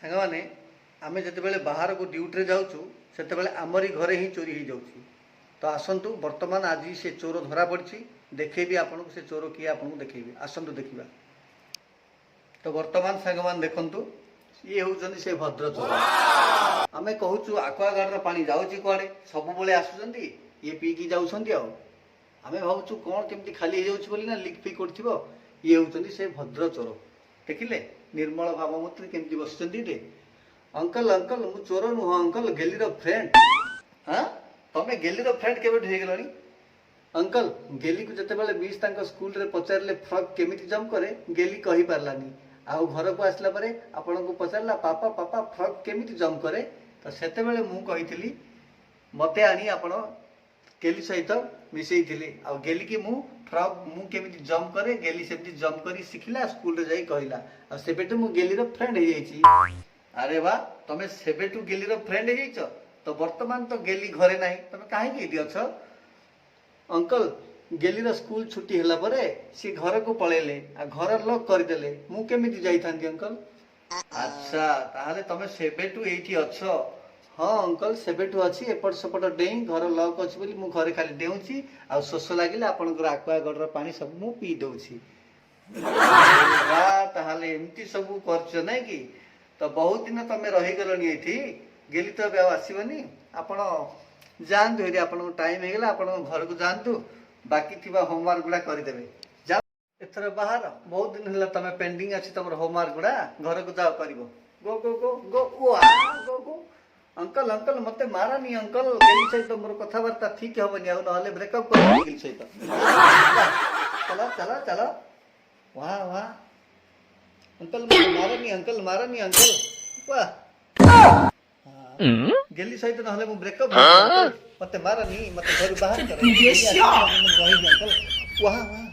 ସାଙ୍ଗମାନେ ଆମେ ଯେତେବେଳେ ବାହାରକୁ ଡ୍ୟୁଟିରେ ଯାଉଛୁ ସେତେବେଳେ ଆମରି ଘରେ ହିଁ ଚୋରି ହେଇଯାଉଛି। ତ ଆସନ୍ତୁ ବର୍ତ୍ତମାନ ଆଜି ସେ ଚୋର ଧରା ପଡ଼ିଛି, ଦେଖେଇବି ଆପଣଙ୍କୁ ସେ ଚୋର କିଏ ଆପଣଙ୍କୁ ଦେଖେଇବି। ଆସନ୍ତୁ ଦେଖିବା। ତ ବର୍ତ୍ତମାନ ସାଙ୍ଗମାନେ ଦେଖନ୍ତୁ, ଇଏ ହେଉଛନ୍ତି ସେ ଭଦ୍ର ଚୋର। ଆମେ କହୁଛୁ ଆକ୍ୱାଗାର୍ଡର ପାଣି ଯାଉଛି କୁଆଡ଼େ, ସବୁବେଳେ ଆସୁଛନ୍ତି ଇଏ ପିଇକି ଯାଉଛନ୍ତି। ଆଉ ଆମେ ଭାବୁଛୁ କ'ଣ କେମିତି ଖାଲି ହେଇଯାଉଛି ବୋଲି ନା ଲିକ୍ ଫିକ୍ କରୁଥିବ। ଇଏ ହେଉଛନ୍ତି ସେ ଭଦ୍ର ଚୋର। ଦେଖିଲେ ନିର୍ମଳ ଭାବମୂର୍ତ୍ତି କେମିତି ବସିଛନ୍ତି ରେ। ଅଙ୍କଲ ଅଙ୍କଲ ମୁଁ ଚୋର ନୁହଁ ଅଙ୍କଲ, ଗେଲିର ଫ୍ରେଣ୍ଡ। ହଁ ତମେ ଗେଲିର ଫ୍ରେଣ୍ଡ କେବେଠୁ ହେଇଗଲଣି? ଅଙ୍କଲ ଗେଲିକୁ ଯେତେବେଳେ ମିସ୍ ତାଙ୍କ ସ୍କୁଲରେ ପଚାରିଲେ ଫ୍ରକ୍ କେମିତି ଜମ୍ପ କରେ, ଗେଲି କହିପାରିଲାନି। ଆଉ ଘରକୁ ଆସିଲା ପରେ ଆପଣଙ୍କୁ ପଚାରିଲା ପାପା ପାପା ଫ୍ରକ୍ କେମିତି ଜମ୍ପ କରେ, ତ ସେତେବେଳେ ମୁଁ କହିଥିଲି ମୋତେ ଆଣି ଆପଣ ଗେଲି ସହିତ ମିଶେଇଥିଲେ। ଆଉ ଗେଲିକି ମୁଁ ଫ୍ରକ୍ ମୁଁ କେମିତି ଜମ୍ପ କରେ, ଗେଲି ସେମିତି ଜମ୍ପ କରି ଶିଖିଲା, ସ୍କୁଲରେ ଯାଇ କହିଲା। ଆଉ ସେବେଠୁ ମୁଁ ଗେଲିର ଫ୍ରେଣ୍ଡ ହେଇଯାଇଛି। ଆରେ ବା, ତମେ ସେବେଠୁ ଗେଲିର ଫ୍ରେଣ୍ଡ ହେଇଯାଇଛ। ତ ବର୍ତ୍ତମାନ ତ ଗେଲି ଘରେ ନାହିଁ, ତମେ କାହିଁକି ଏଠି ଅଛ? ଅଙ୍କଲ ଗେଲିର ସ୍କୁଲ ଛୁଟି ହେଲା ପରେ ସେ ଘରକୁ ପଳେଇଲେ, ଆଉ ଘର ଲକ୍ କରିଦେଲେ, ମୁଁ କେମିତି ଯାଇଥାନ୍ତି ଅଙ୍କଲ? ଆଚ୍ଛା ତାହେଲେ ତମେ ସେବେଠୁ ଏଇଠି ଅଛ। ହଁ ଅଙ୍କଲ ସେବେଠୁ ଅଛି, ଏପଟ ସେପଟ ଡେଇଁ ଘର ଲକ୍ ଅଛି ବୋଲି ମୁଁ ଘରେ ଖାଲି ଡେଉଁଛି, ଆଉ ଶୋଷ ଲାଗିଲେ ଆପଣଙ୍କର ଆକ୍ୱାଗାର୍ଡର ପାଣି ସବୁ ମୁଁ ପିଇ ଦଉଛି। ତାହେଲେ ଏମିତି ସବୁ କରୁଛ ନାଇଁ କି? ତ ବହୁତ ଦିନ ତମେ ରହିଗଲଣି ଏଇଠି, ଗେଲି ତ ଏବେ ଆଉ ଆସିବନି। ଆପଣ ଯାଆନ୍ତୁ ଏଠି, ଆପଣଙ୍କ ଟାଇମ୍ ହେଇଗଲା, ଆପଣଙ୍କ ଘରକୁ ଯାଆନ୍ତୁ, ବାକି ଥିବା ହୋମୱାର୍କ ଗୁଡ଼ା କରିଦେବେ। ଯାଅ ଏଥର ବାହାର, ବହୁତ ଦିନ ହେଲା ତମେ ପେଣ୍ଡିଂ ଅଛି ତମର ହୋମୱାର୍କ ଗୁଡ଼ା, ଘରକୁ ଯାଅ କରିବ। ଗो ଗୋ ଗୋ ଗୋ ଗୋ ଗୋ। ଅଙ୍କଲ ଅଙ୍କଲ ମତେ ମାରନି ଅଙ୍କଲ, ଗେଲି ସହିତ ମୋର କଥାବାର୍ତ୍ତା ଠିକ ହବନି, ଆଉ ନହେଲେ ବ୍ରେକଅପ୍ କରିବି ଗେଲି ସହିତ। ଚାଲ ଚାଲ ଚାଲ। वाह वाह अंकल मारनी अंकल मारनी अंकल वाह। गेली सहित नहले मु ब्रेकअप अंकल मते मारनी, मते घर बाहर कर अंकल। वाह वाह